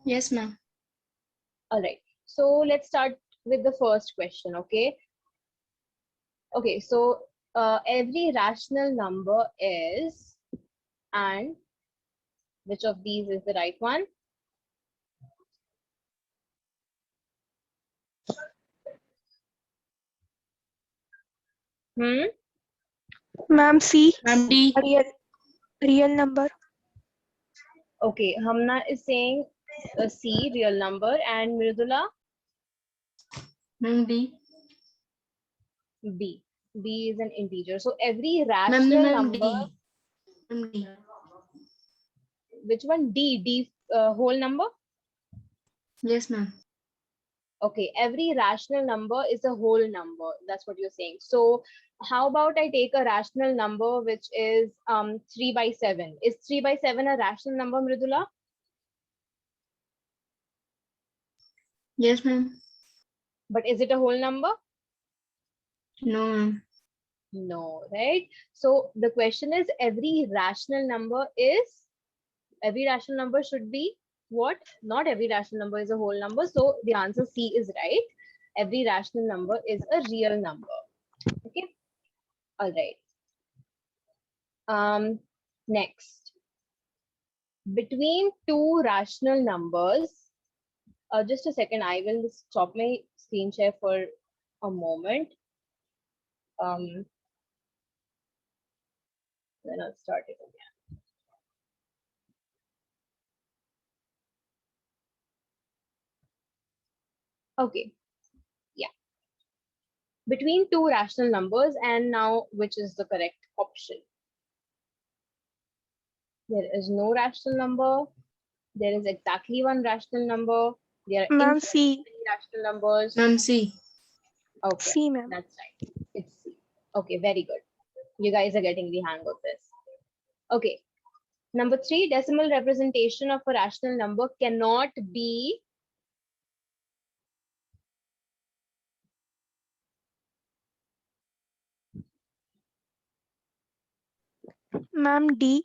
Yes, ma'am. All right. So let's start with the first question. Okay. Okay. So every rational number is, and which of these is the right one? Ma'am, C. Ma'am, D. Real number. Okay. Hamna is saying C, real number, and Mridula, Ma'am, D. B. B is an integer. So every Ma'am, rational ma'am, number, D. Ma'am, D. which one? D. D whole number? Yes, ma'am. Okay, every rational number is a whole number. That's what you're saying. So how about I take a rational number which is 3 by 7. Is 3 by 7 a rational number, Mridula? Yes, ma'am. But is it a whole number? No, ma'am. No, right? So the question is every rational number should be what? Not every rational number is a whole number. So the answer C is right. Every rational number is a real number. Okay. All right. Next, between two rational numbers, just a second, I will stop my screen share for a moment. Then I'll start it again. Okay, yeah. Between two rational numbers, and now which is the correct option? There is no rational number. There is exactly one rational number. There are Ma'am, infinitely C. many rational numbers. Ma'am, C. Okay, C, ma'am. that's right. It's C. Okay, very good. You guys are getting the hang of this. Okay. Number 3, decimal representation of a rational number cannot be Ma'am, D.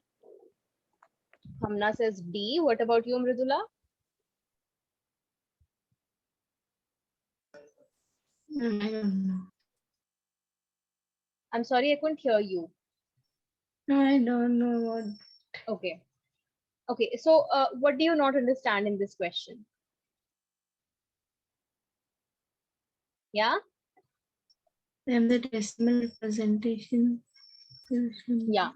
Hamna says D. What about you, Mridula? Ma'am, I don't know. I'm sorry, I couldn't hear you. I don't know what. Okay. Okay, so what do you not understand in this question? Yeah? Ma'am, the decimal representation. Yeah.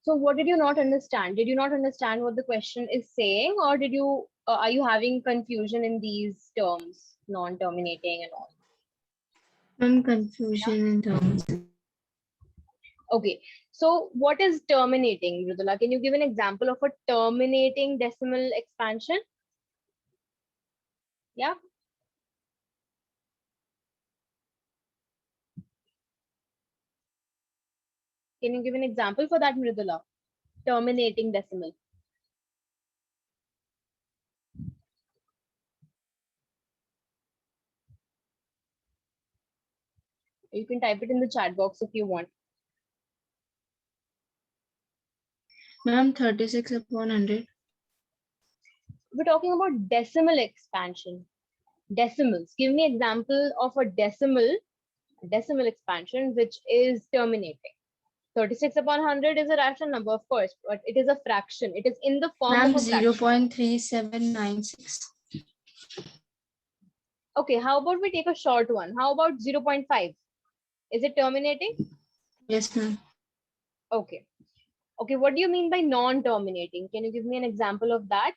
So what did you not understand? Did you not understand what the question is saying, or did you are you having confusion in these terms, non-terminating and all? Ma'am, confusion in terms. Okay, so what is terminating, Mridula? Can you give an example of a terminating decimal expansion? Yeah. Can you give an example for that, Mridula? Terminating decimal. You can type it in the chat box if you want. Ma'am, 36 upon 100. We're talking about decimal expansion. Decimals. Give me example of a decimal expansion which is terminating. 36 upon 100 is a rational number, of course, but it is a fraction. It is in the form Ma'am, of a fraction. 0.3796. Okay, how about we take a short one? How about 0.5? Is it terminating? Yes, ma'am. Okay. Okay, what do you mean by non-terminating? Can you give me an example of that?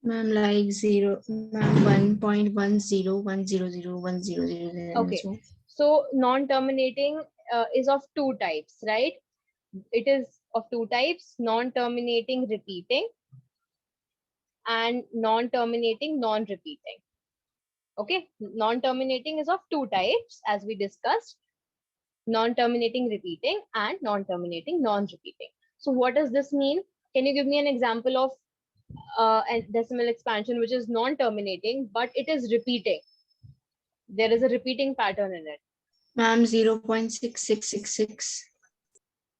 Ma'am, like 1.101001001000. Okay, so non-terminating is of two types, right? It is of two types: non-terminating repeating and non-terminating non-repeating. Okay, non-terminating is of two types as we discussed: non-terminating repeating and non-terminating non-repeating. So what does this mean? Can you give me an example of a decimal expansion which is non-terminating but it is repeating? There is a repeating pattern in it. Ma'am, 0.6666.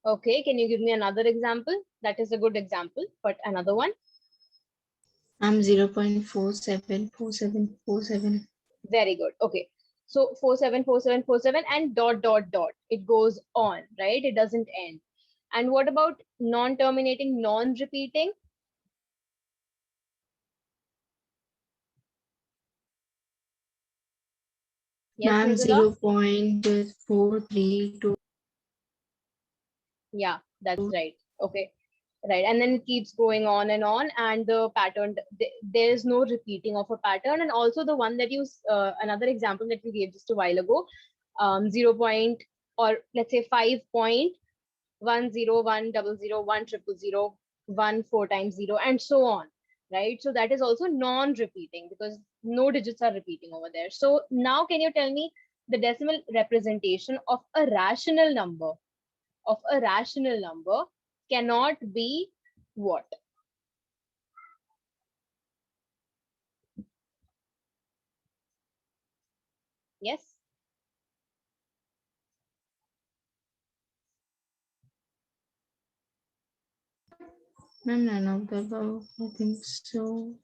Okay, can you give me another example? That is a good example, but another one. Ma'am, 0.474747. Very good. Okay. So 474747 and dot dot dot. It goes on, right? It doesn't end. And what about non-terminating, non-repeating? Yes, Ma'am, Mridula? 0.432. Yeah, that's right. Okay. Right. And then it keeps going on, and the pattern, there is no repeating of a pattern. And also the one that you, another example that we gave just a while ago, 0 point, or let's say 5.1010010001000 4 times 0 and so on, right? So that is also non-repeating because no digits are repeating over there. So now can you tell me the decimal representation of a rational number, cannot be what? Yes. Ma'am, none of the above. I think so.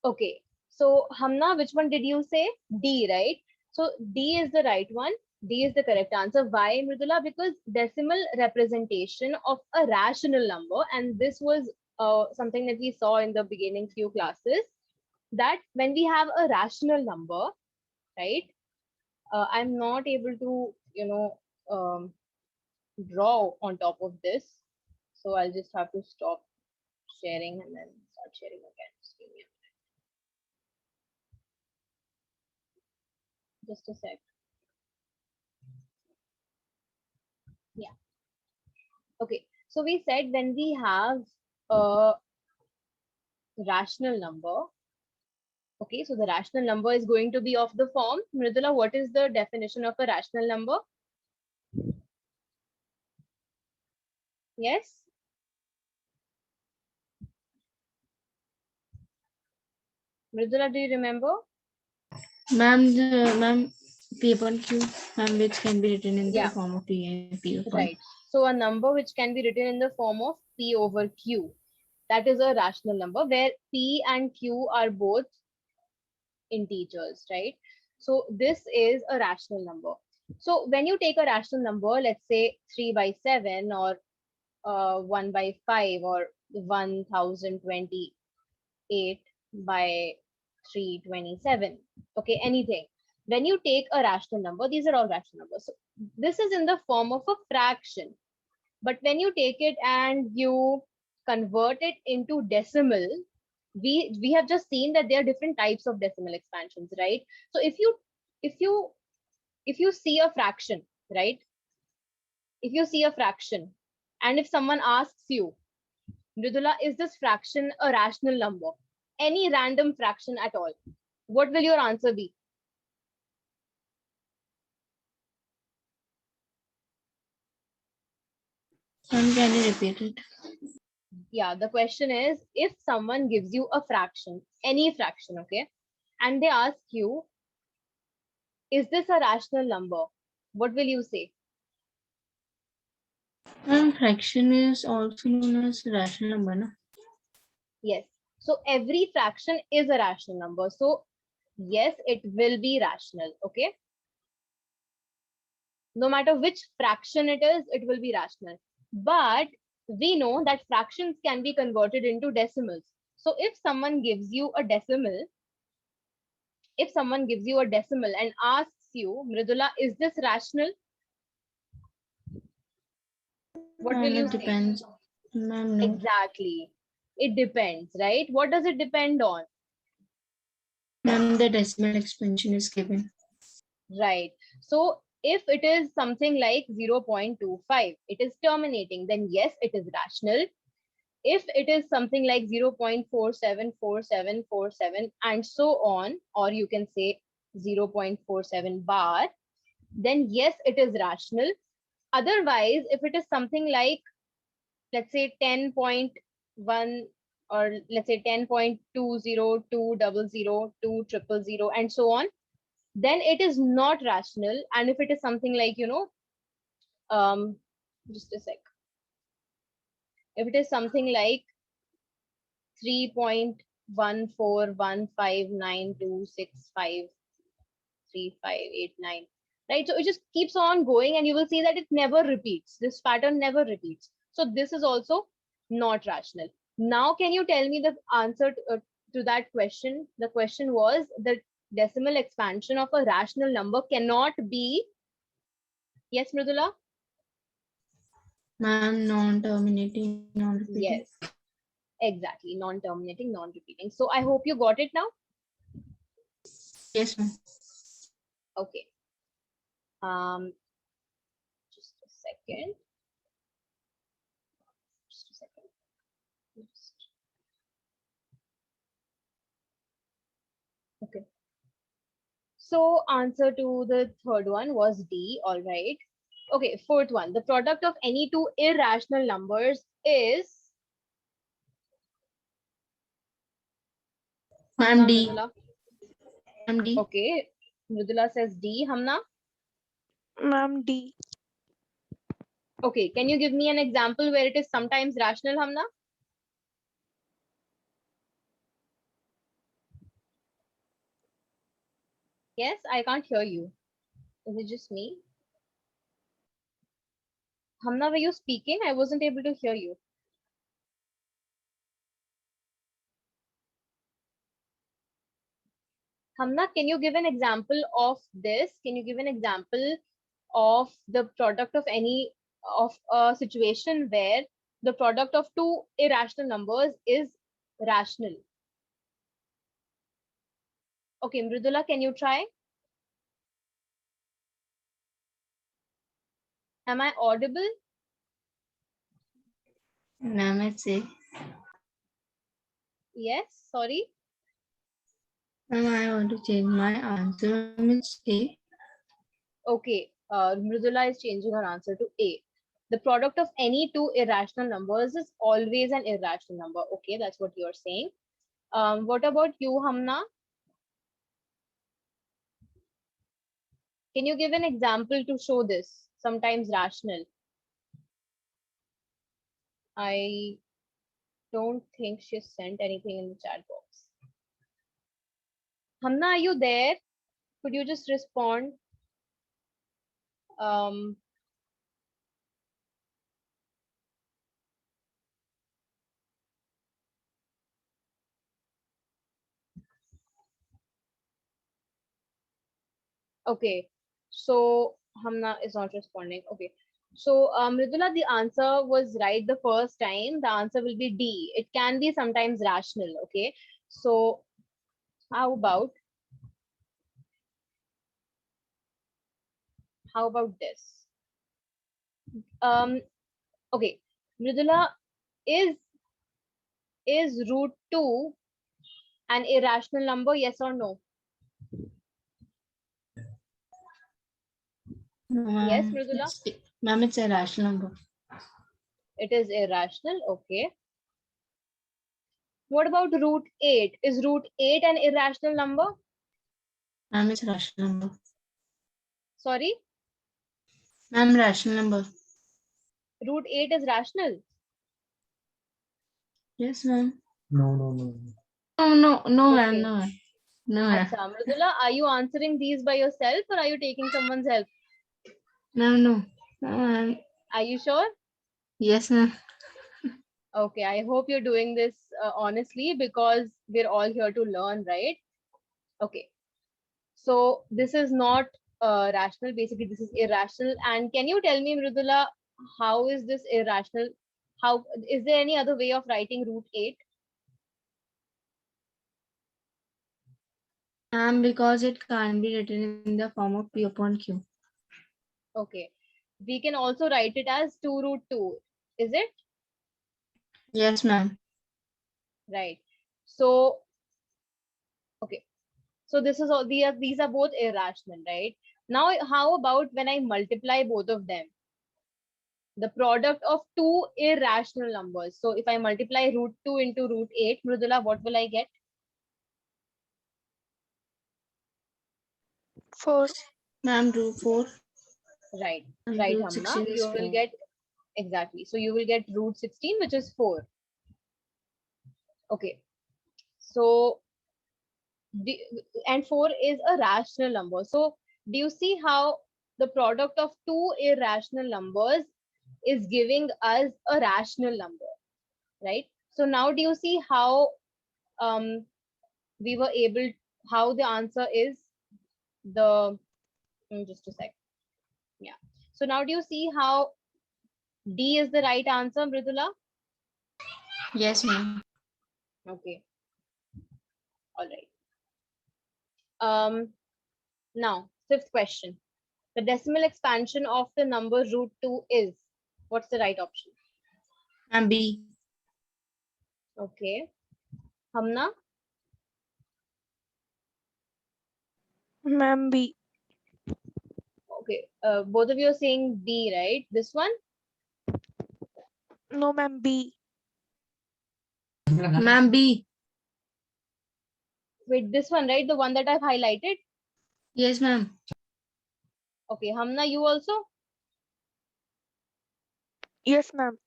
Okay. So Hamna, which one did you say? D, right? So D is the right one. D is the correct answer. Why, Mridula? Because decimal representation of a rational number, and this was something that we saw in the beginning few classes, that when we have a rational number, right? I'm not able to, draw on top of this. So I'll just have to stop sharing and then start sharing again. Just give me just a sec. Yeah. Okay. So we said when we have a rational number, okay, so the rational number is going to be of the form. Mridula, what is the definition of a rational number? Yes? Mridula, do you remember? Ma'am, P upon Q, ma'am, which can be written in the Yeah, form of P and P upon. right. So a number which can be written in the form of P over Q. That is a rational number where P and Q are both integers, right? So this is a rational number. So when you take a rational number, let's say 3 by 7 or 1 by 5 or 1028 by 327, okay, anything. When you take a rational number, these are all rational numbers. So this is in the form of a fraction. But when you take it and you convert it into decimal, we have just seen that there are different types of decimal expansions, right? So if you if you see a fraction, right? If you see a fraction, and if someone asks you, Mridula, is this fraction a rational number? Any random fraction at all, what will your answer be? Ma'am, can you repeat it? Yeah, the question is, if someone gives you a fraction, any fraction, okay, and they ask you, is this a rational number? What will you say? Ma'am, fraction is also known as rational number, no? Yes. So every fraction is a rational number. So yes, it will be rational. Okay. No matter which fraction it will be rational. But we know that fractions can be converted into decimals. So if someone gives you a decimal, and asks you, Mridula, is this rational? What will Ma'am, you it say? depends. Ma'am, no. Exactly. It depends, right? What does it depend on? Ma'am, the decimal expansion is given. Right. So if it is something like 0.25, it is terminating, then yes, it is rational. If it is something like 0.474747 and so on, or you can say 0.47 bar, then yes, it is rational. Otherwise, if it is something like, let's say 10.1, or let's say 10.202002000 and so on, then it is not rational. And if it is something like, um just a sec, if it is something like 3.14159265358 right? So it just keeps on going and you will see that it never repeats. This pattern never repeats. So this is also not rational. Now, can you tell me the answer to that question? The question was the decimal expansion of a rational number cannot be, yes, Mridula? Ma'am, non-terminating, non-repeating. Yes, exactly. Non-terminating, non-repeating. So I hope you got it now. Yes, ma'am. Okay. Just a second. Just a second. Okay. So answer to the third one was D. All right. Okay. Fourth one. The product of any two irrational numbers is. Ma'am, Hamna, D. Mridula. Ma'am, D. Okay. Mridula says D. Hamna. Ma'am, D. Okay. Can you give me an example where it is sometimes rational, Hamna? Yes, I can't hear you. Is it just me? Hamna, were you speaking? I wasn't able to hear you. Hamna, can you give an example of this? Can you give an example of the product of any of a situation where the product of two irrational numbers is rational? Okay, Mridula, can you try? Am I audible? Ma'am, let's say. Yes, sorry. Ma'am, I want to change my answer. Ma'am, it's A. Okay, Mridula is changing her answer to A. The product of any two irrational numbers is always an irrational number. Okay, that's what you're saying. What about you, Hamna? Can you give an example to show this? Sometimes rational. I don't think she sent anything in the chat box. Hamna, are you there? Could you just respond? Um, okay, so Hamna is not responding. Okay, so Mridula, the answer was right the first time. The answer will be D. It can be sometimes rational. Okay, so how about this? Okay, Mridula, is root 2 an irrational number? Yes or no? Yes, Ma'am, Mridula. ma'am, it's a rational number. It is irrational. Okay. What about root 8? Is root 8 an irrational number? Ma'am, it's a rational number. Sorry? Ma'am, rational number. Root 8 is rational? Yes, ma'am. No, no, no. No, no, no, ma'am, Okay. no, ma'am. No, ma'am. Acha, Mridula, are you answering these by yourself or are you taking someone's help? Ma'am, no. No, ma'am. Are you sure? Yes, ma'am. Okay, I hope you're doing this honestly because we're all here to learn, right? Okay. So this is not rational. Basically, this is irrational. And can you tell me, Mridula, how is this irrational? How is there any other way of writing root 8? Because it can't be written in the form of P upon Q. Okay. We can also write it as 2 root 2. Is it? Yes, ma'am. Right. So, okay. So this is all these are both irrational, right? Now, how about when I multiply both of them? The product of two irrational numbers. So if I multiply root 2 into root 8, Mridula, what will I get? 4. Ma'am, root 4 Right. and Right, root Hamna. 16 is You 4. will get exactly. So you will get root 16, which is 4. Okay. So and 4 is a rational number. So do you see how the product of two irrational numbers is giving us a rational number, right? So now do you see how um, we were able, how the answer is the, just a sec. Yeah. So now do you see how D is the right answer, Mridula? Yes, ma'am. Okay. All right. Now, fifth question. The decimal expansion of the number root 2 is, what's the right option? Ma'am, B. Okay. Hamna? Ma'am, B. Okay. Both of you are saying D, right? This one? No, ma'am, B. Ma'am, B. Wait, this one, right? The one that I've highlighted? Yes, ma'am. Okay. Hamna, you also? Yes, ma'am.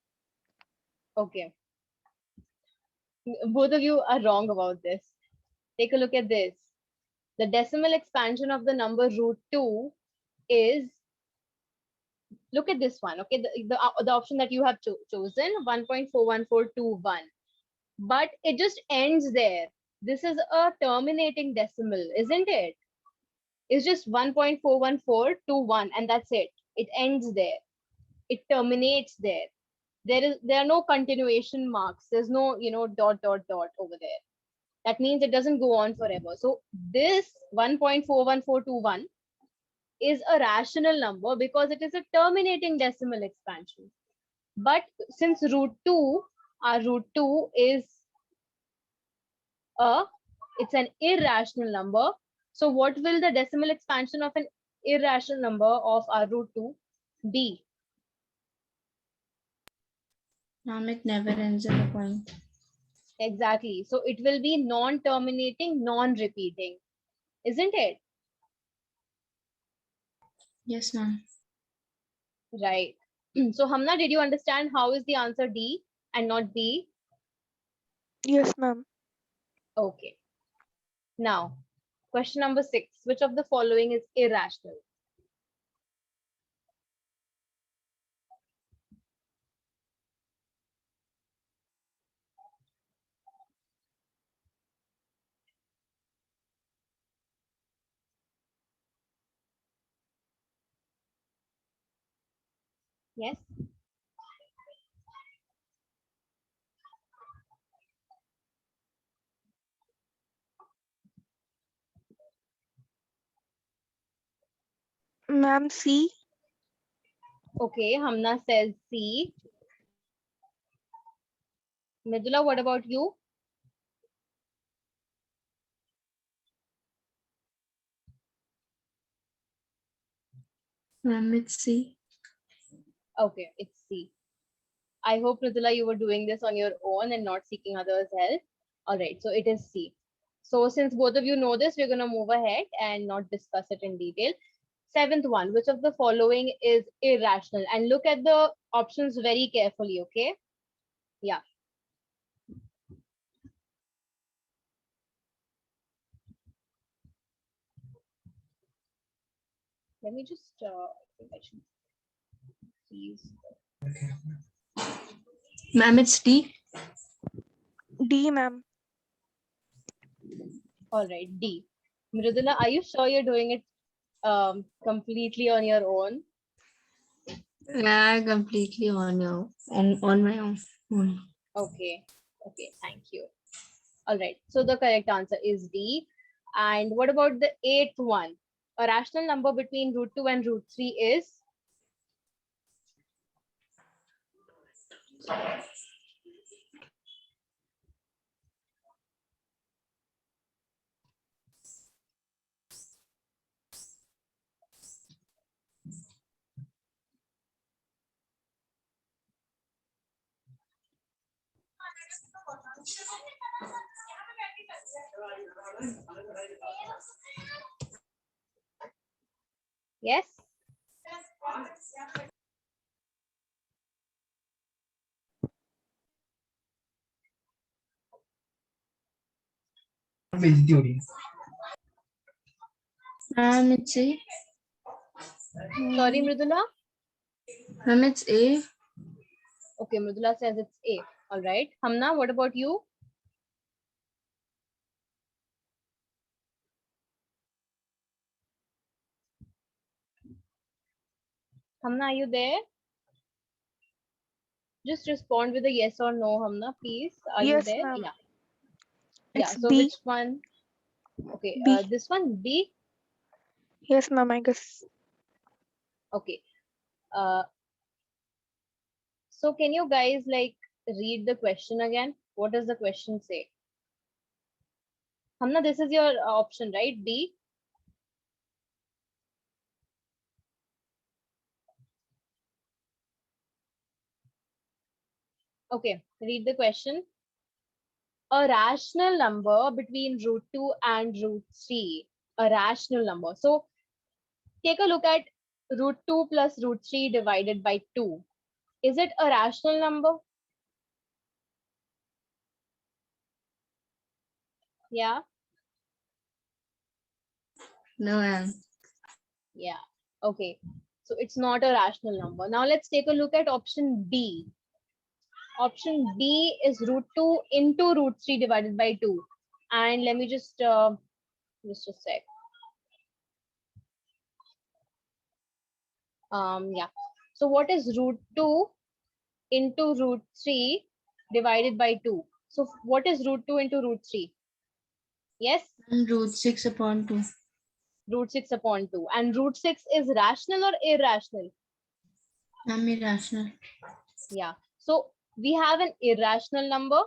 Okay. Both of you are wrong about this. Take a look at this. The decimal expansion of the number root 2 is, look at this one, okay? The option that you have chosen, 1.41421. But it just ends there. This is a terminating decimal, isn't it? It's just 1.41421 and that's it. It ends there. It terminates there. There are no continuation marks. There's no, dot, dot, dot over there. That means it doesn't go on forever. So this 1.41421 is a rational number because it is a terminating decimal expansion. But since our root 2 is it's an irrational number. So what will the decimal expansion of an irrational number of our root 2 be? Ma'am, it never ends at a point. Exactly. So it will be non-terminating, non-repeating, isn't it? Yes, ma'am. Right. So Hamna, did you understand how is the answer D and not B? Yes, ma'am. Okay. Now, question number 6. Which of the following is irrational? Yes. Ma'am, C. Okay. Hamna says C. Midula, what about you? Ma'am, it's C. Okay, it's C. I hope, Mridula, you were doing this on your own and not seeking others' help. All right, so it is C. So since both of you know this, we're going to move ahead and not discuss it in detail. Seventh one, which of the following is irrational? And look at the options very carefully, okay? Yeah. Let me just, I think I should please. Ma'am, it's D. D, ma'am. All right, D. Mridula, are you sure you're doing it completely on your own? Yeah, completely on my own. Okay. Okay, thank you. All right, so the correct answer is D. And what about the eighth one? A rational number between root 2 and root 3 is? Yes? vegetarian. It's A. Sorry, Mridula. It's A. Okay, Mridula says it's A. All right. Hamna, what about you? Hamna, are you there? Just respond with a yes or no, Hamna, please. Are you Yes, there? ma'am. Yeah. Yeah. It's So B. which one? Okay. B. This one, B. Yes, ma'am, I guess. Okay. Uh, so can you guys like read the question again? What does the question say? Hamna, this is your option, right? B. Okay. Read the question. A rational number between root 2 and root 3. A rational number. So take a look at root 2 plus root 3 divided by 2. Is it a rational number? Yeah. No, ma'am. Yeah. Okay. So it's not a rational number. Now let's take a look at option B. Option B is root 2 into root 3 divided by 2. And let me just a sec. Yeah. So what is root 2 into root 3 divided by 2? So what is root 2 into root 3? Yes, And root 6 upon 2. root 6 upon 2. And root 6 is rational or irrational? I'm irrational. Yeah. So we have an irrational number.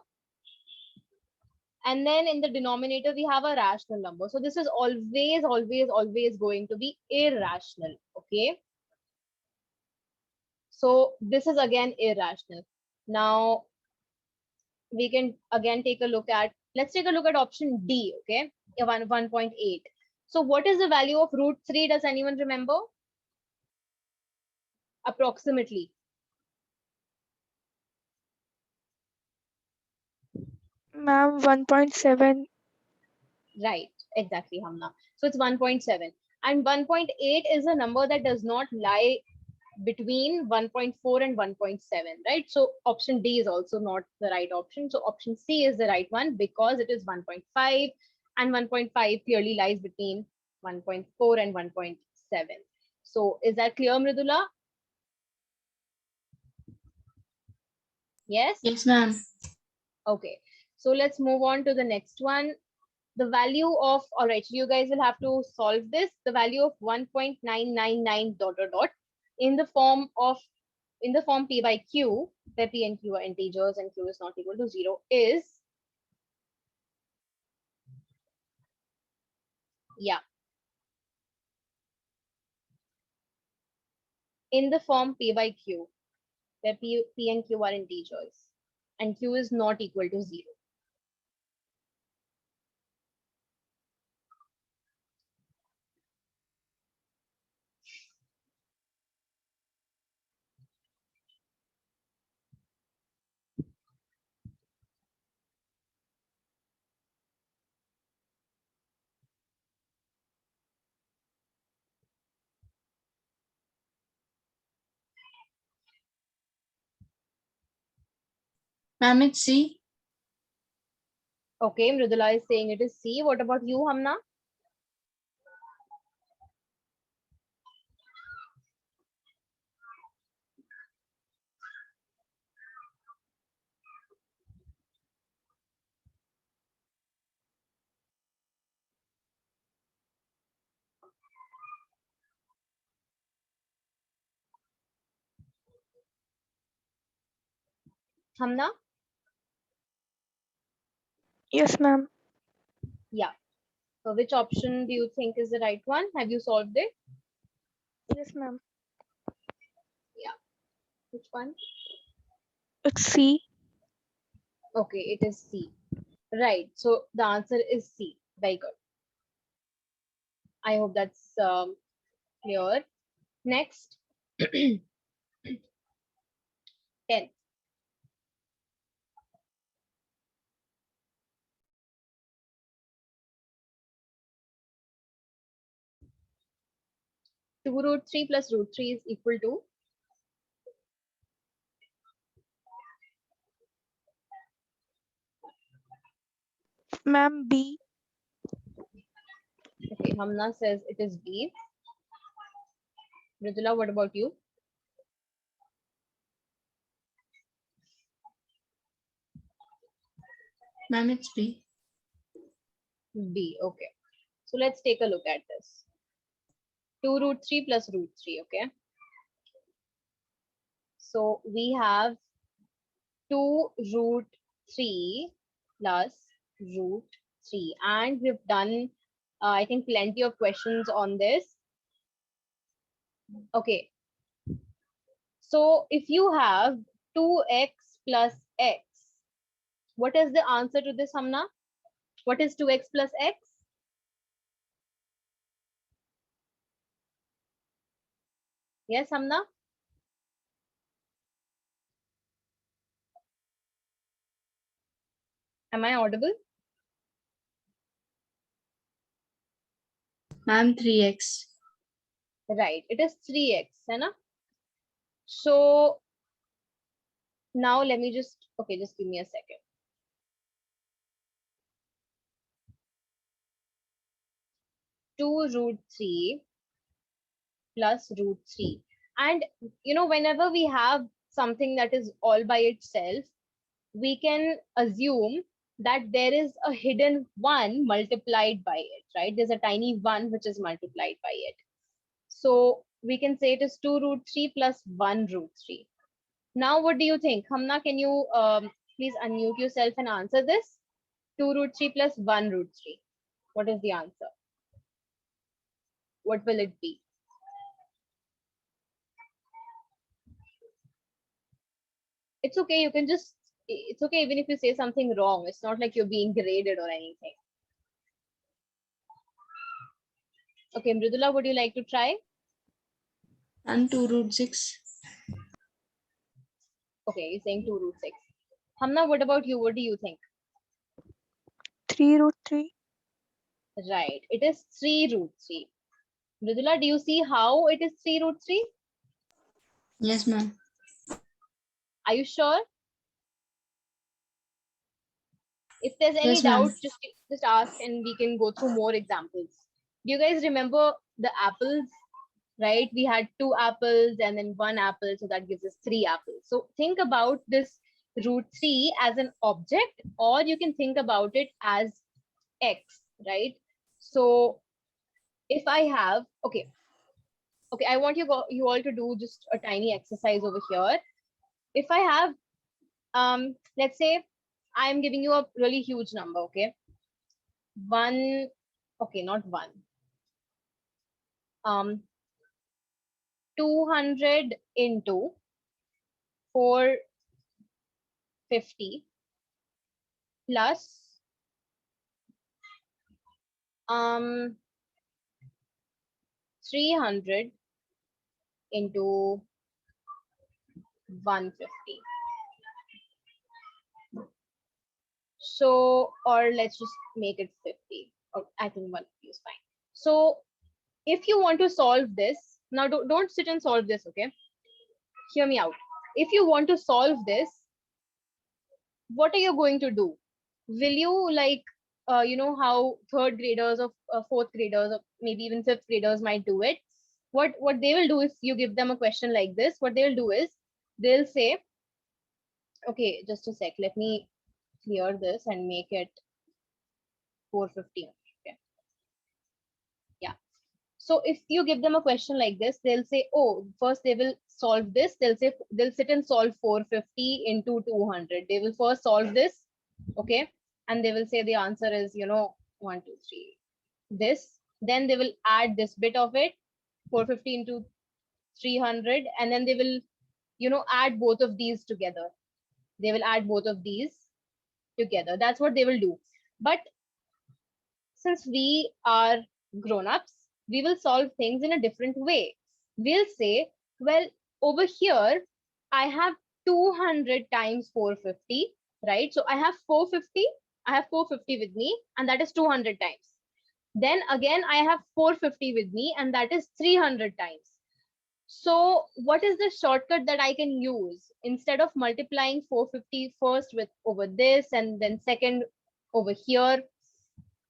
And then in the denominator, we have a rational number. So this is always, always, always going to be irrational. Okay. So this is again irrational. Now we can again take a look at, let's take a look at option D. Okay. 1.8. So what is the value of root 3? Does anyone remember? Approximately. Ma'am, 1.7. Right, exactly, Hamna. So it's 1.7. And 1.8 is a number that does not lie between 1.4 and 1.7, right? So option D is also not the right option. So option C is the right one because it is 1.5 and 1.5 clearly lies between 1.4 and 1.7. So is that clear, Mridula? Yes? Yes, ma'am. Okay. So let's move on to the next one. The value of, all right, you guys will have to solve this. The value of 1.999 dot dot dot in the form P by Q, where P and Q are integers and Q is not equal to 0, is, yeah, in the form P by Q, where P and Q are integers and Q is not equal to 0. Ma'am, it's C. Okay, Mridula is saying it is C. What about you, Hamna? Hamna? Yes, ma'am. Yeah. So which option do you think is the right one? Have you solved it? Yes, ma'am. Yeah. Which one? It's C. Okay, it is C. Right. So the answer is C. Very good. I hope that's clear. Next, 10. 2 root 3 plus root 3 is equal to? Ma'am, B. Okay, Hamna says it is B. Mridula, what about you? Ma'am, it's B. B, okay. So let's take a look at this. 2 root 3 plus root 3, okay? So we have 2 root 3 plus root 3. And we've done, I think, plenty of questions on this. Okay. So if you have 2x plus x, what is the answer to this, Hamna? What is 2x plus x? Yes, Hamna? Am I audible? Ma'am, 3x. Right, it is 3x, hai na? So now let me just, okay, just give me a second. 2 root 3 plus root 3. And whenever we have something that is all by itself, we can assume that there is a hidden 1 multiplied by it, right? There's a tiny 1 which is multiplied by it. So we can say it is 2 root 3 plus 1 root 3. Now, what do you think? Hamna, can you please unmute yourself and answer this? 2 root 3 plus 1 root 3. What is the answer? What will it be? It's okay. You can just, it's okay even if you say something wrong. It's not like you're being graded or anything. Okay, Mridula, would you like to try? And 2 root 6. Okay, you're saying 2 root 6. Hamna, what about you? What do you think? 3 root 3. Right, it is 3 root 3. Mridula, do you see how it is 3 root 3? Yes, ma'am. Are you sure? If there's any Yes, ma'am. doubt, just ask and we can go through more examples. Do you guys remember the apples? Right, we had 2 apples and then 1 apple, so that gives us 3 apples. So think about this root 3 as an object, or you can think about it as x, right? So if I have, okay, I want you all to do just a tiny exercise over here. If I have, let's say I am giving you a really huge number, okay? 1, okay, not 1. 200 into 450 plus 300 into 150. So, or let's just make it 50. Or I think 150 is fine. So if you want to solve this, now don't sit and solve this, okay? Hear me out. If you want to solve this, what are you going to do? Will you like, how third graders or fourth graders or maybe even fifth graders might do it? What they will do if you give them a question like this, what they'll do is they'll say, okay, just a sec, let me clear this and make it 450. Okay. Yeah. So if you give them a question like this, they'll say, oh, first they will solve this. They'll say, they'll sit and solve 450 into 200. They will first solve this. Okay. And they will say the answer is, 1, 2, 3. This. Then they will add this bit of it, 450 into 300. And then they will, add both of these together. They will add both of these together. That's what they will do. But since we are grown-ups, we will solve things in a different way. We'll say, well, over here, I have 200 times 450, right? So I have 450, I have 450 with me, and that is 200 times. Then again, I have 450 with me, and that is 300 times. So what is the shortcut that I can use? Instead of multiplying 450 first with over this and then second over here,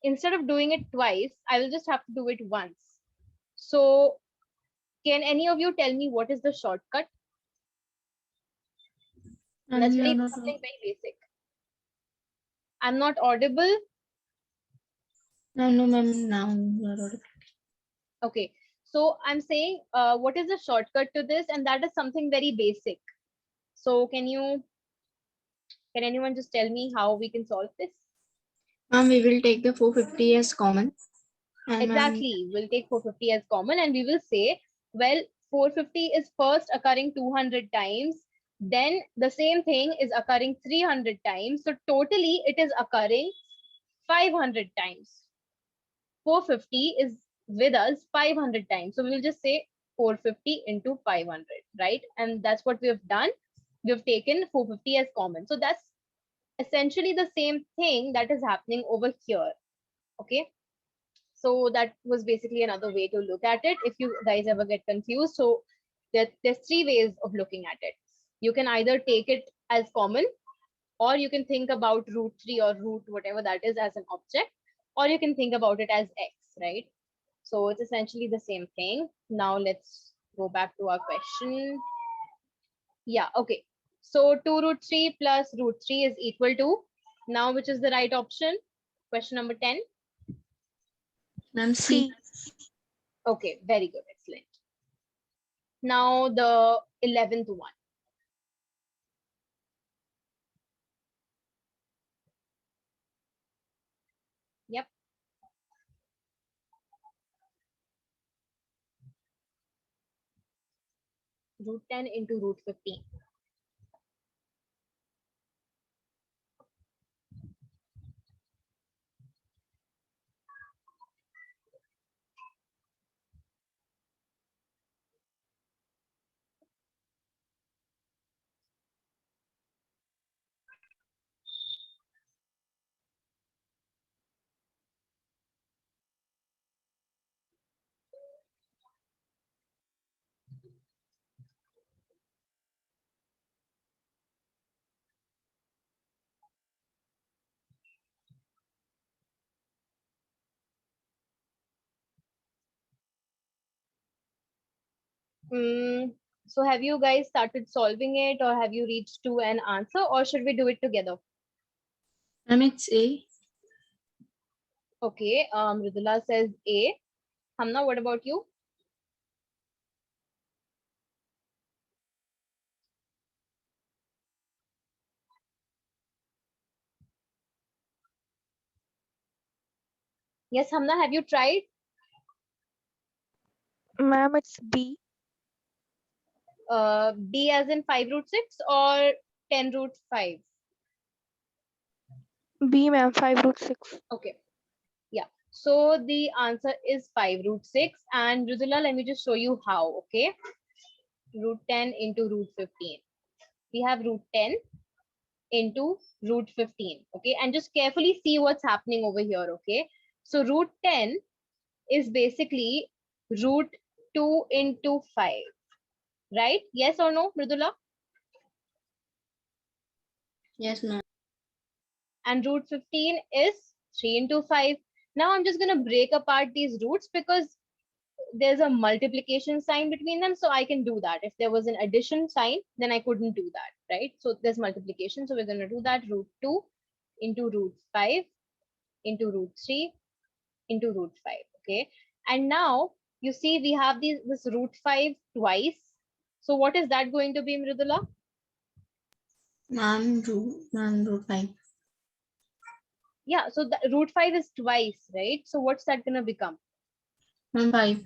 instead of doing it twice, I will just have to do it once. So can any of you tell me what is the shortcut? That's You are very not. something very basic. I'm not audible. No, ma'am. Now you are audible. Okay. So I'm saying, what is the shortcut to this? And that is something very basic. So can anyone just tell me how we can solve this? Ma'am, we will take the 450 as common. And Exactly. We'll take 450 as common and we will say, well, 450 is first occurring 200 times. Then the same thing is occurring 300 times. So totally it is occurring 500 times. 450 is with us 500 times. So we'll just say 450 into 500, right? And that's what we have done. We've taken 450 as common. So that's essentially the same thing that is happening over here. Okay. So that was basically another way to look at it. If you guys ever get confused, so there's three ways of looking at it. You can either take it as common, or you can think about root 3 or root whatever that is as an object, or you can think about it as x, right? So it's essentially the same thing. Now let's go back to our question. Yeah, okay. So 2 root 3 plus root 3 is equal to, now which is the right option? Question number 10. ma'am, C. Okay, very good, excellent. Now the 11th one. Yep. Root 10 into root 15. So have you guys started solving it, or have you reached to an answer, or should we do it together? Ma'am, it's A. Okay, Ridula says A. Hamna, what about you? Yes, Hamna, have you tried? Ma'am, it's B. B as in 5 root 6 or 10 root 5? B, ma'am, 5 root 6. Okay, yeah. So the answer is 5 root 6. And Ridula, let me just show you how, okay? Root 10 into root 15. We have root 10 into root 15, okay? And just carefully see what's happening over here, okay? So root 10 is basically root 2 into 5, right? Yes or no, Mridula? Yes, ma'am. And root 15 is 3 into 5. Now I'm just going to break apart these roots because there's a multiplication sign between them, so I can do that. If there was an addition sign, then I couldn't do that, right? So there's multiplication, so we're going to do that. Root 2 into root 5 into root 3 into root 5, okay? And now you see we have this root 5 twice. So what is that going to be, Mridula? Ma'am, root 5. Yeah, so the root 5 is twice, right? So what's that going to become? Ma'am, 5.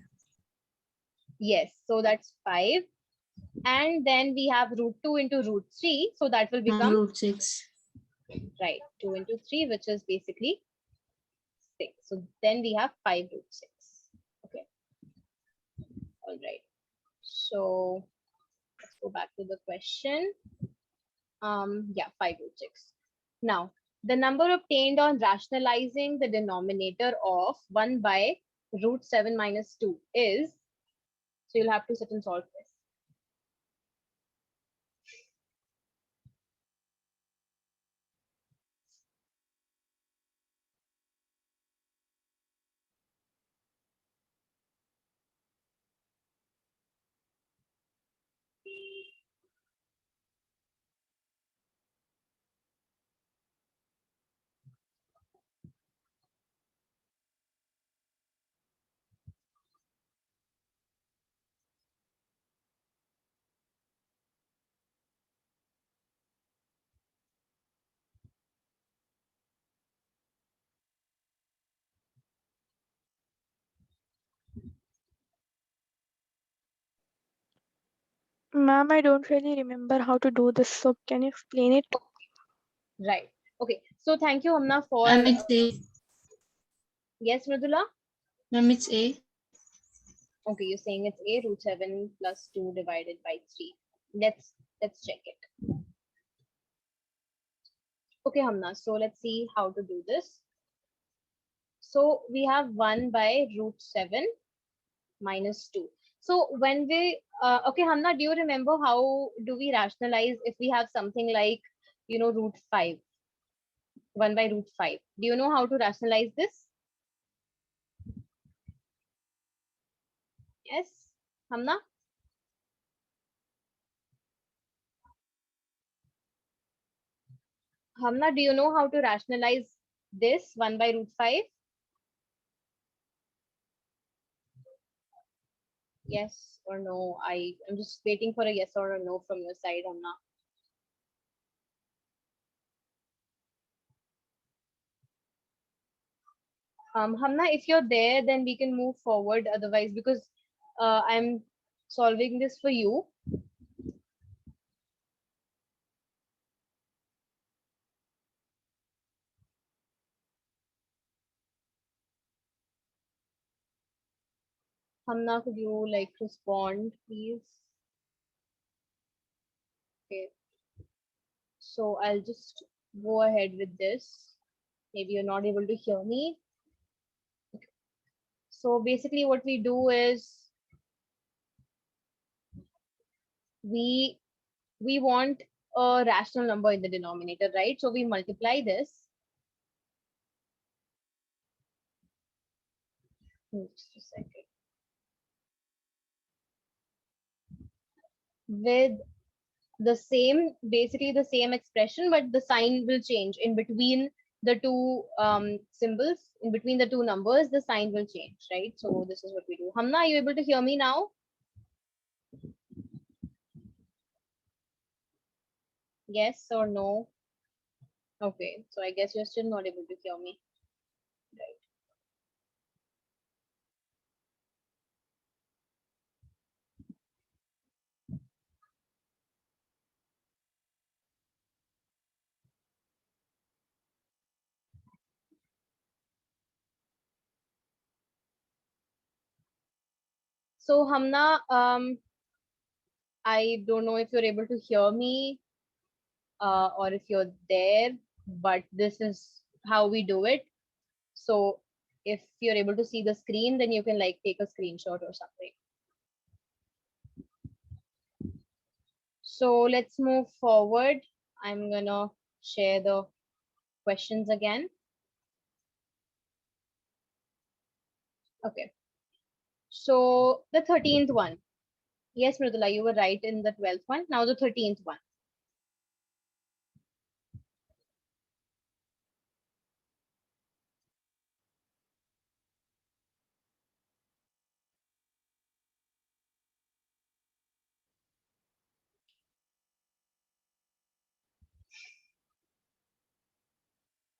Yes, so that's 5. And then we have root 2 into root 3. So that will become root 6. Right, 2 into 3, which is basically 6. So then we have 5 root 6. Okay. All right. So let's go back to the question. Yeah, 5 root 6. Now, The number obtained on rationalizing the denominator of 1 by root 7 minus 2 is, so you'll have to sit and solve this. Ma'am, I don't really remember how to do this, so can you explain it? Right. Okay. So thank you, Hamna, for. Ma'am, it's A. Yes, Mridula? Ma'am, it's A. Okay, you're saying it's a root 7 plus 2 divided by 3. Let's check it. Okay, Hamna. So let's see how to do this. So we have 1 by root 7 minus 2. So when we, okay, Hamna, do you remember how do we rationalize if we have something like, root 5, 1 by root 5? Do you know how to rationalize this? Yes, Hamna? Hamna, do you know how to rationalize this 1 by root 5? Yes or no? I'm just waiting for a yes or a no from your side, Hamna. Hamna, if you're there, then we can move forward. Otherwise, because I'm solving this for you. Hamna, could you like respond, please? Okay. So I'll just go ahead with this. Maybe you're not able to hear me. So basically what we do is we want a rational number in the denominator, right? So we multiply this. Just a second. With the same, basically the same expression, but the sign will change in between the two symbols, in between the two numbers, the sign will change, right? So this is what we do. Hamna, are you able to hear me now? Yes or no? Okay, so I guess you're still not able to hear me. Right. So Hamna, I don't know if you're able to hear me or if you're there, but this is how we do it. So if you're able to see the screen, then you can like take a screenshot or something. So let's move forward. I'm gonna share the questions again. Okay. So the 13th one. Yes, Mridula, you were right in the 12th one. Now the 13th one.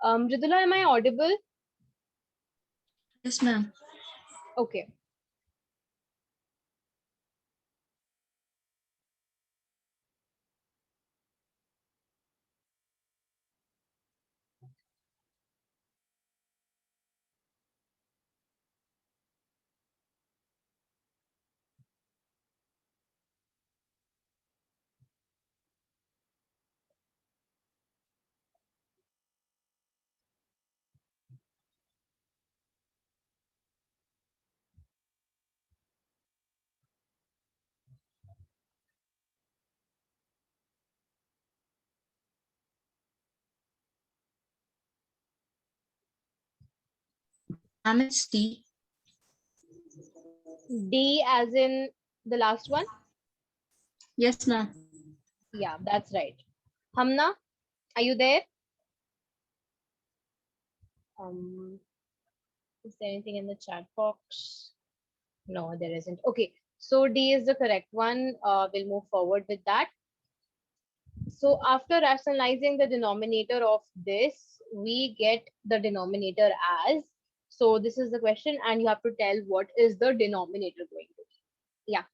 Mridula, am I audible? Yes, ma'am. Okay. Ma'am, it's D. D as in the last one? Yes, ma'am. Yeah, that's right. Hamna, are you there? Is there anything in the chat box? No, there isn't. Okay, so D is the correct one. We'll move forward with that. So after rationalizing the denominator of this, we get the denominator as. So this is the question, and you have to tell what is the denominator going to be. Yeah.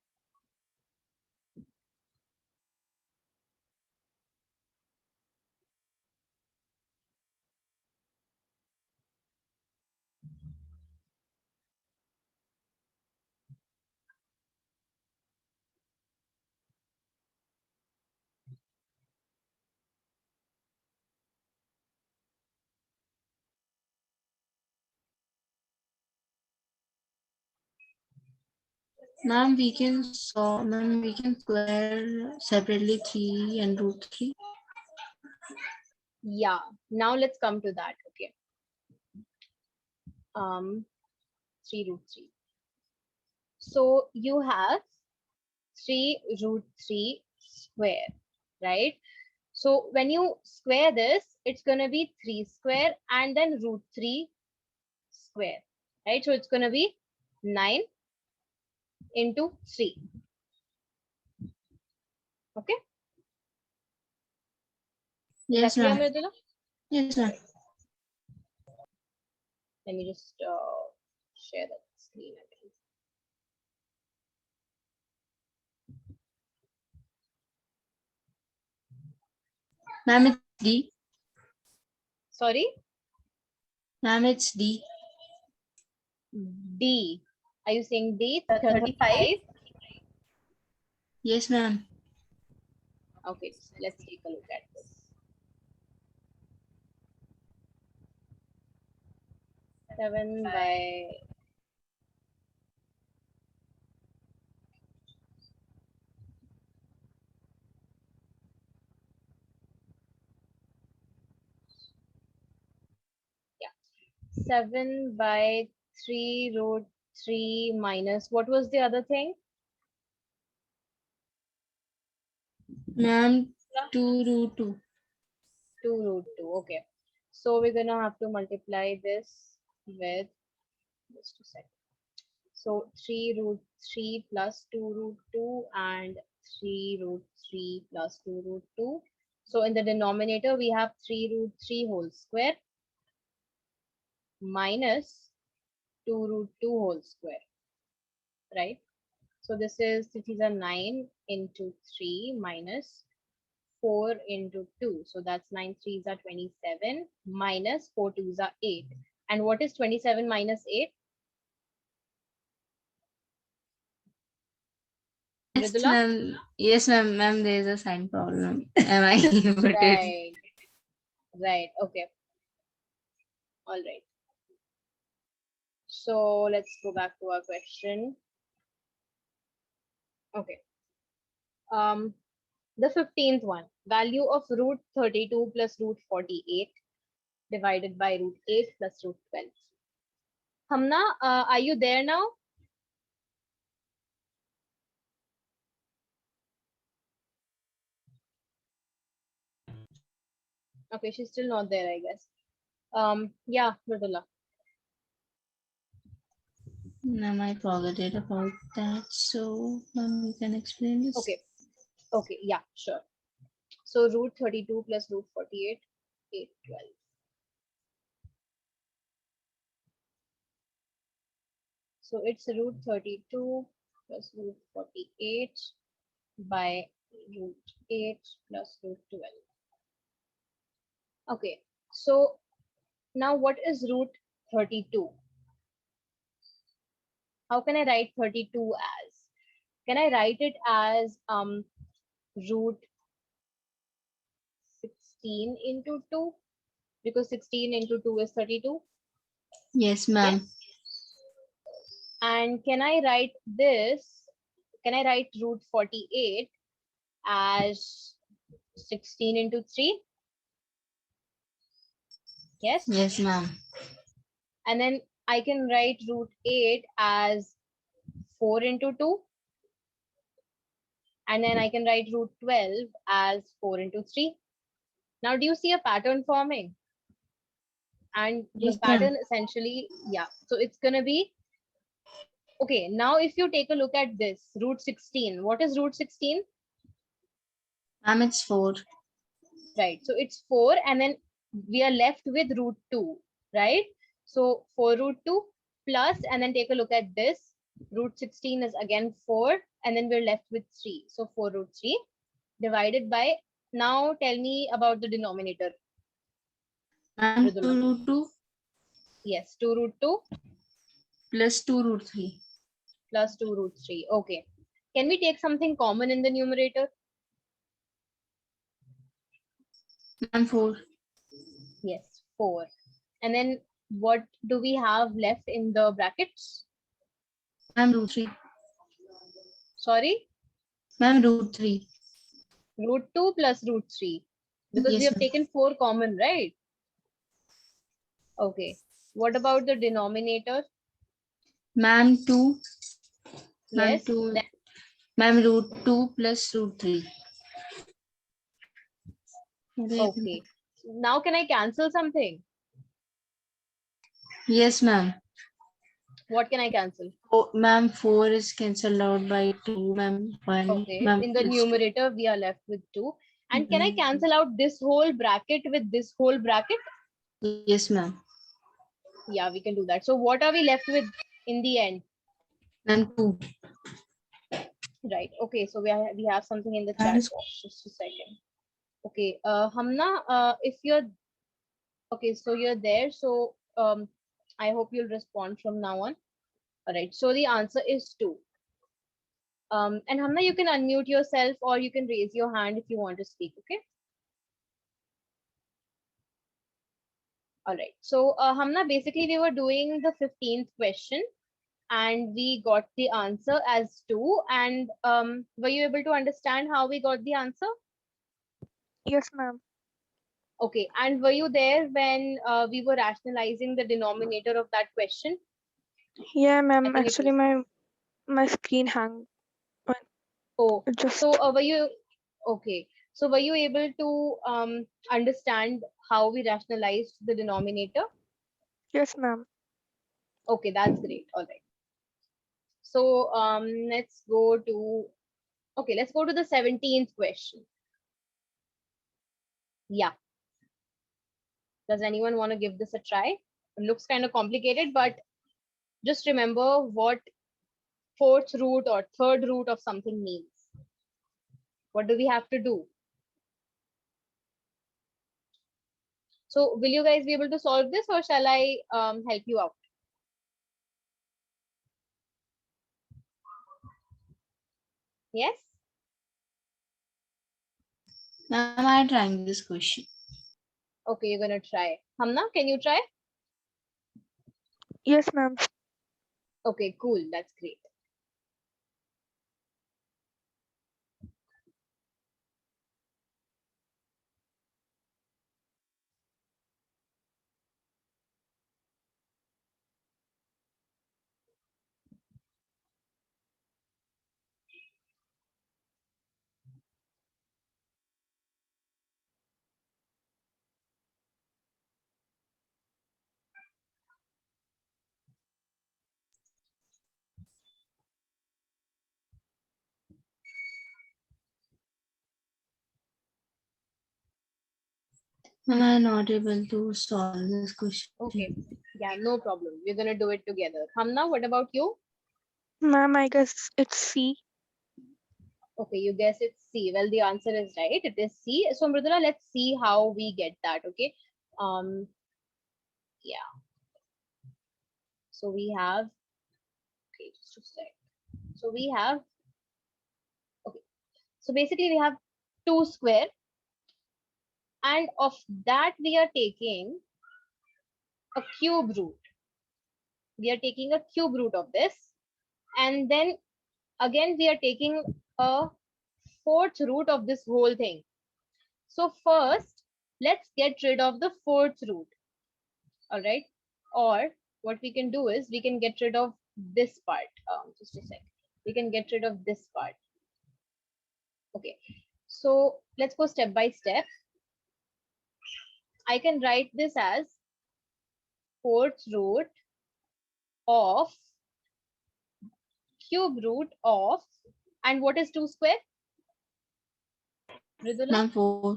Ma'am, we can square separately 3 and root 3. Yeah. Now let's come to that. Okay. 3 root 3. So you have 3 root 3 square, right? So when you square this, it's going to be 3 square and then root 3 square, right? So it's going to be 9 into 3. Okay. Is that Yes, clear, ma'am. Mridula? Yes, ma'am. Let me just share that screen again. Ma'am, it's D. Sorry? Ma'am, it's D. D. Are you saying D? 35? Yes, ma'am. Okay, let's take a look at this. 7 by 7 by 3 root 3 minus, what was the other thing? Ma'am, 2 root 2. 2 root 2. Okay. So we're going to have to multiply this with, just a second. So 3 root 3 plus 2 root 2 and 3 root 3 plus 2 root 2. So in the denominator, we have 3 root 3 whole square minus 2 root 2 whole square, right? So this is 9 into 3 minus 4 into 2. So that's 9 3s are 27 minus 4 2s are 8. And what is 27 minus 8? Yes, Mridula? ma'am. Yes, ma'am. Ma'am, there is a sign problem. Am I put it? Right. Right. Okay. All right. So let's go back to our question. Okay. The 15th one, value of root 32 plus root 48 divided by root 8 plus root 12. Hamna, are you there now? Okay, she's still not there, I guess. Yeah, Mridula. Ma'am, I forgot about that. So, ma'am, you can explain this. Okay. Okay, yeah, sure. So root 32 plus root 48, 8, 12. So it's root 32 plus root 48 by root 8 plus root 12. Okay, so now what is root 32? How can I write 32 as? Can I write it as root 16 into 2? Because 16 into 2 is 32. Yes, ma'am. Yes. And can I write this? Can I write root 48 as 16 into 3? Yes. Yes, ma'am. And then I can write root 8 as 4 into 2. And then I can write root 12 as 4 into 3. Now, do you see a pattern forming? And the Yes, ma'am. pattern essentially, yeah. So it's going to be, okay, now if you take a look at this, root 16, what is root 16? Ma'am, it's 4. Right. So it's 4 and then we are left with root 2, right? So 4 root 2 plus, and then take a look at this. Root 16 is again 4 and then we're left with 3. So 4 root 3 divided by, now tell me about the denominator. Ma'am, 2 Mridula. root 2 Yes, 2 root 2 plus 2 root 3. plus 2 root 3. Okay. Can we take something common in the numerator? Ma'am, 4. Yes, 4. And then what do we have left in the brackets? Ma'am, root 3. Sorry, Ma'am, root 3. root 2 plus root 3. Because we Yes, have ma'am. taken 4 common, right? Okay. What about the denominator? Ma'am, 2. Ma'am, Yes. 2. Ma'am, root 2 plus root 3. Okay. Now can I cancel something? Yes, ma'am. What can I cancel? Oh, ma'am, 4 is cancelled out by 2, ma'am. 1, Okay. ma'am, In the plus 2. numerator, we are left with 2. And can I Mhm. cancel out this whole bracket with this whole bracket? Yes, ma'am. Yeah, we can do that. So what are we left with in the end? Ma'am, 2. Right. Okay. So we have something in the That chat is box. Just a second. Okay. Hamna, if you're okay, so you're there. So I hope you'll respond from now on. All right. So the answer is 2. And Hamna, you can unmute yourself or you can raise your hand if you want to speak. Okay. All right. So Hamna, basically we were doing the 15th question and we got the answer as 2. And were you able to understand how we got the answer? Yes, ma'am. Okay. And were you there when we were rationalizing the denominator of that question? Yeah, I ma'am. think it Actually, was. my screen hang. Oh, Just so were you okay? So were you able to understand how we rationalized the denominator? yes, ma'am. Okay, that's great. All right. So let's go to let's go to the 17th question. Yeah. Does anyone want to give this a try? It looks kind of complicated, but just remember what fourth root or third root of something means. What do we have to do? So will you guys be able to solve this or shall I help you out? Yes? Ma'am, I'm trying this question. Okay, you're gonna try. Hamna, can you try? Yes, ma'am. Okay, cool. That's great. Ma'am, I'm not able to solve this question. Okay. Yeah, no problem. We're gonna do it together. Hamna, what about you? Ma'am, I guess it's C. Okay, you guess it's C. Well, the answer is right. It is C. So Mridula, let's see how we get that. Okay. Um, yeah. So we have just a sec. So we have okay. So basically we have 2 square, and of that we are taking a cube root. We are taking a cube root of this, and then again we are taking a fourth root of this whole thing. So first, let's get rid of the fourth root. All right. Or what we can do is we can get rid of this part. Just a sec. We can get rid of this part. Okay. So let's go step by step. I can write this as fourth root of cube root of, and what is 2 square? Mridula? Ma'am, 4.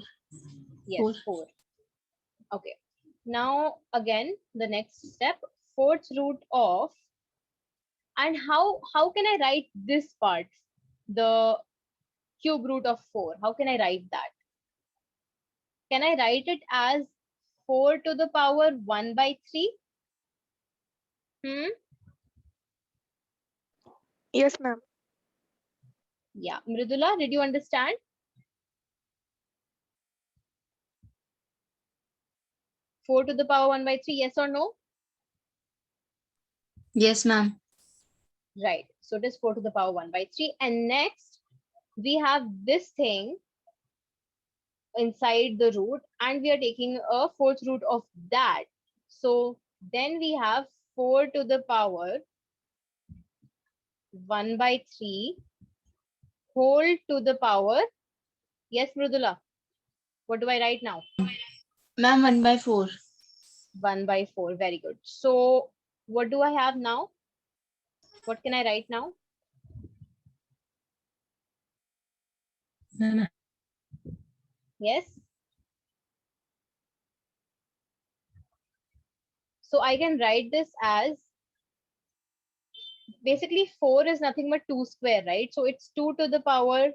Yes, 4. Okay. Now again, the next step, fourth root of, and how can I write this part, the cube root of 4? How can I write that? Can I write it as 4 to the power 1 by 3? Yes, ma'am. Yeah. Mridula, did you understand? 4 to the power 1 by 3, yes or no? Yes, ma'am. Right. So it is 4 to the power 1 by 3. And next, we have this thing inside the root, and we are taking a fourth root of that. So then we have 4 to the power 1 by 3 whole to the power. Yes, Mridula. What do I write now? Ma'am, 1 by 4. 1 by 4. Very good. So what do I have now? What can I write now? Ma'am, Yes. So I can write this as, basically 4 is nothing but 2 square, right? So it's 2 to the power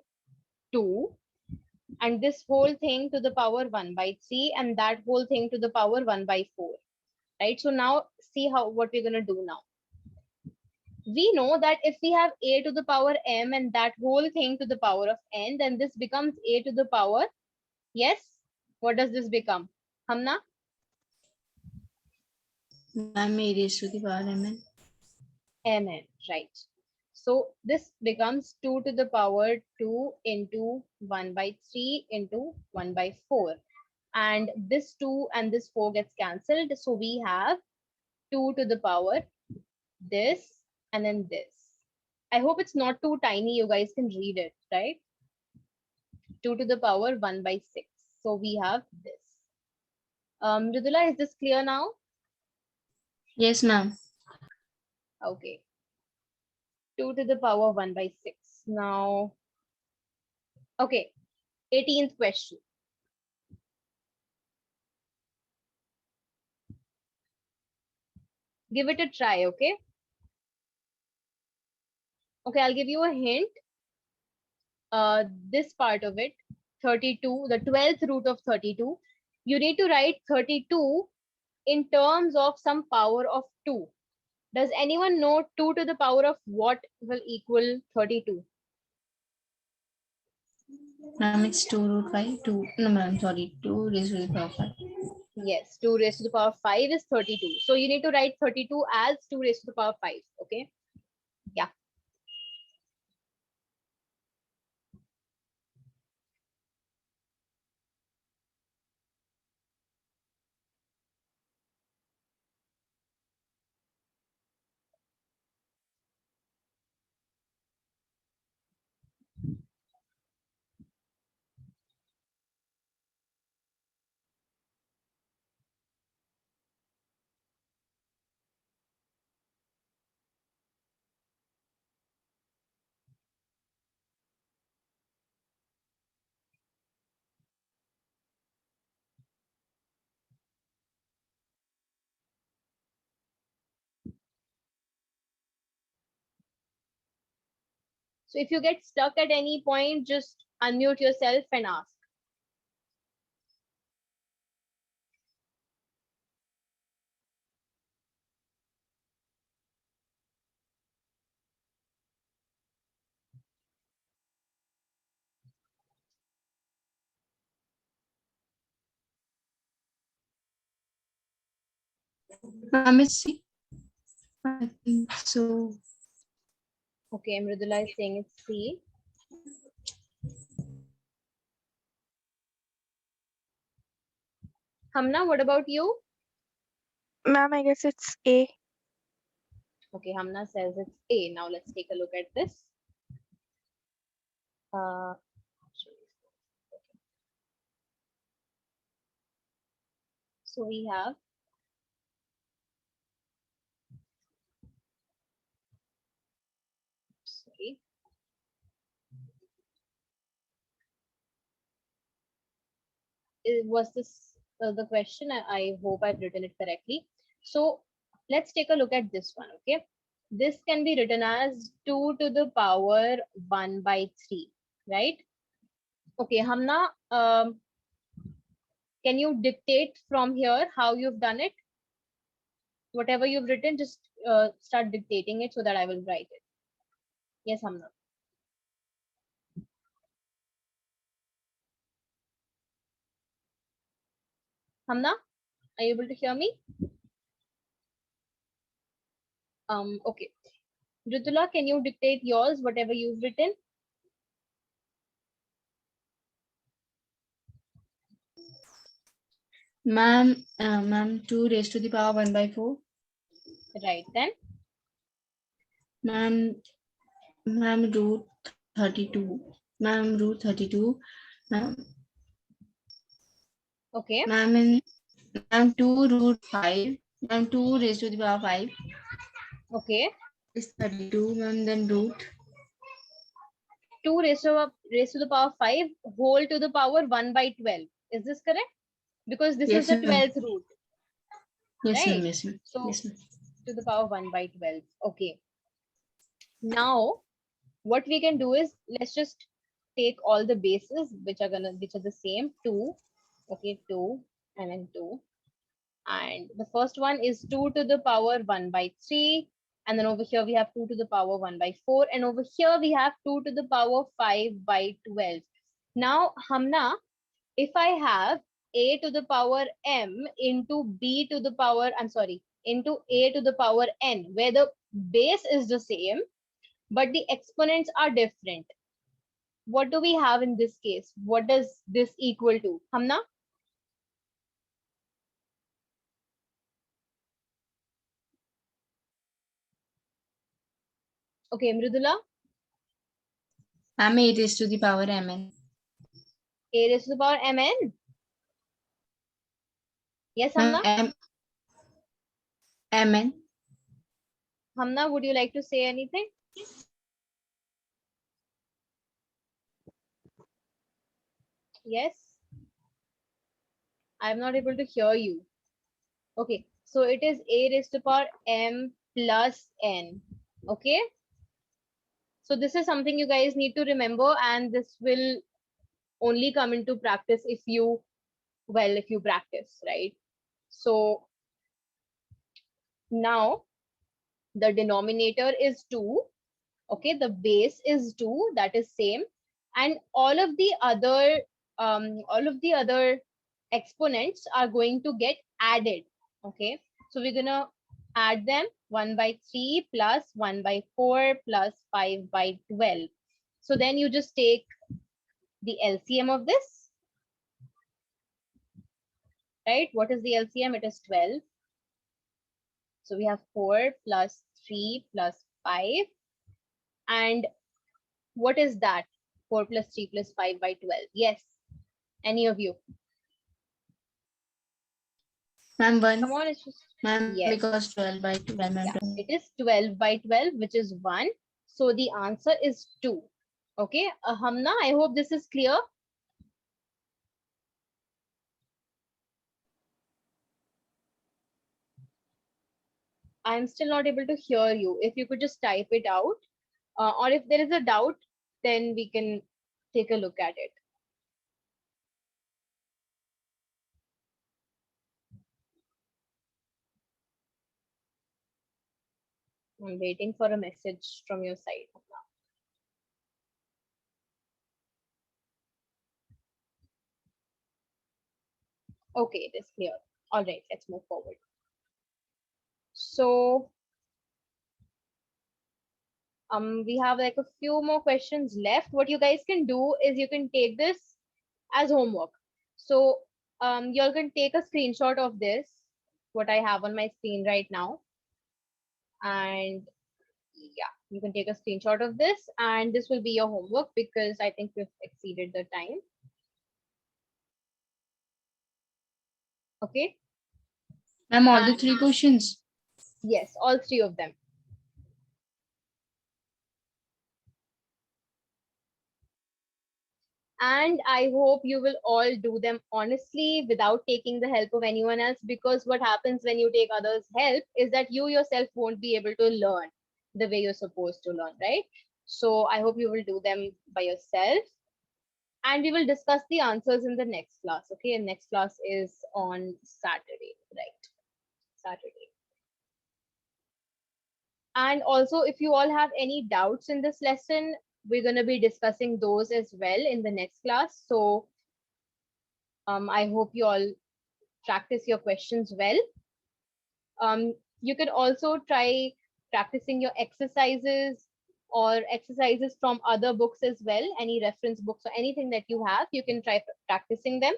2, and this whole thing to the power 1 by 3, and that whole thing to the power 1 by 4, right? So now see how what we're going to do now. We know that if we have a to the power m and that whole thing to the power of n, then this becomes a to the power, yes, what does this become, Hamna? ma'am, A raised to the power mn. Mn, right? So this becomes 2 to the power 2 into 1 by 3 into 1 by 4. And this 2 and this 4 gets cancelled. So we have 2 to the power this and then this. I hope it's not too tiny. You guys can read it, right? 2 to the power 1 by 6. So we have this. Mridula, is this clear now? Yes, ma'am. Okay. 2 to the power 1 by 6. Now, okay. 18th question. Give it a try, okay? Okay, I'll give you a hint. This part of it, 32, the 12th root of 32, you need to write 32 in terms of some power of 2. Does anyone know 2 to the power of what will equal 32? Ma'am, it's 2 root 5. 2. No, ma'am, sorry. 2 raised to the power 5. Yes, 2 raised to the power 5 is 32. So you need to write 32 as 2 raised to the power 5. Okay. Yeah. So if you get stuck at any point, just unmute yourself and ask. Ma'am, it's C. I think so. Okay, Mridula is saying it's C. Hamna, what about you? Ma'am, I guess it's A. Okay, Hamna says it's A. Now let's take a look at this. Uh, so we have sorry. Was this the question? I hope I've written it correctly. So let's take a look at this one. Okay, this can be written as 2 to the power 1 by 3, right? Okay, Hamna, can you dictate from here how you've done it? Whatever you've written, just start dictating it so that I will write it. Yes, Hamna. Hamna, are you able to hear me? Okay. Ritula, can you dictate yours, whatever you've written? Ma'am, 2 raised to the power 1 by 4. Right then. Ma'am, root 32. Ma'am, root 32. Ma'am, Okay. ma'am, 2 root 5. Ma'am, 2 raised to the power 5 Okay. is 32. Ma'am, then root. 2 raised to the power 5 whole to the power 1 by 12. Is this correct? Because this is Yes, the ma'am. 12th root, Yes, ma'am. right? Yes, ma'am. So Yes, ma'am. to the power 1 by 12. Okay. Now what we can do is let's just take all the bases which are the same 2. Okay, 2 and then 2. And the first one is 2 to the power 1 by 3, and then over here we have 2 to the power 1 by 4, and over here we have 2 to the power 5 by 12. Now Hamna, if I have a to the power m into b to the power, I'm sorry, into a to the power n, where the base is the same but the exponents are different, what do we have in this case? What does this equal to, Hamna? Okay, Mridula. Ma'am, 8 raised to the power mn. A raised to the power mn. Yes, Ma'am, Hamna. mn. Hamna, would you like to say anything? Yes, I'm not able to hear you. Okay, so it is a raised to the power m plus n. Okay, so this is something you guys need to remember, and this will only come into practice if you, well, if you practice, right? So now the denominator is 2. Okay, the base is 2, that is same, and all of the other exponents are going to get added. Okay, so we're gonna add them, 1 by 3 plus 1 by 4 plus 5 by 12. So then you just take the LCM of this, right? What is the LCM? It is 12. So we have 4 plus 3 plus 5, and what is that? 4 plus 3 plus 5 by 12. Yes. Any of you? Ma'am, 1. Come on, it's just, Ma'am, yes. because 12 by 12. Ma'am, Yeah, it is 12 by 12, which is 1. So the answer is 2. Okay, Hamna, I hope this is clear. I'm still not able to hear you. If you could just type it out, or if there is a doubt, then we can take a look at it. I'm waiting for a message from your side. Okay, it is clear. All right, let's move forward. So we have like a few more questions left. What you guys can do is you can take this as homework. So you all can take a screenshot of this, what I have on my screen right now, And yeah, you can take a screenshot of this, and this will be your homework because I think we've exceeded the time. Okay. Ma'am, all the And 3 questions. yes, all 3 of them. And I hope you will all do them honestly without taking the help of anyone else, because what happens when you take others' help is that you yourself won't be able to learn the way you're supposed to learn, right? So I hope you will do them by yourself. And we will discuss the answers in the next class. Okay, and next class is on Saturday, right? Saturday. And also, if you all have any doubts in this lesson, we're going to be discussing those as well in the next class. So I hope you all practice your questions well. You can also try practicing your exercises or exercises from other books as well. Any reference books or anything that you have, you can try practicing them.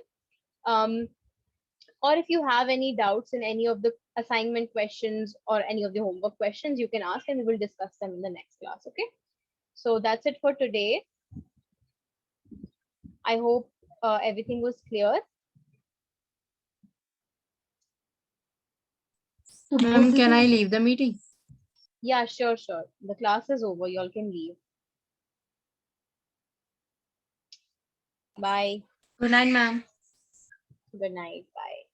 Or if you have any doubts in any of the assignment questions or any of the homework questions, you can ask and we will discuss them in the next class. Okay. So that's it for today. I hope everything was clear. Ma'am, can I leave the meeting? Yeah, sure, sure. The class is over. You all can leave. Bye. Good night, ma'am. Good night. Bye.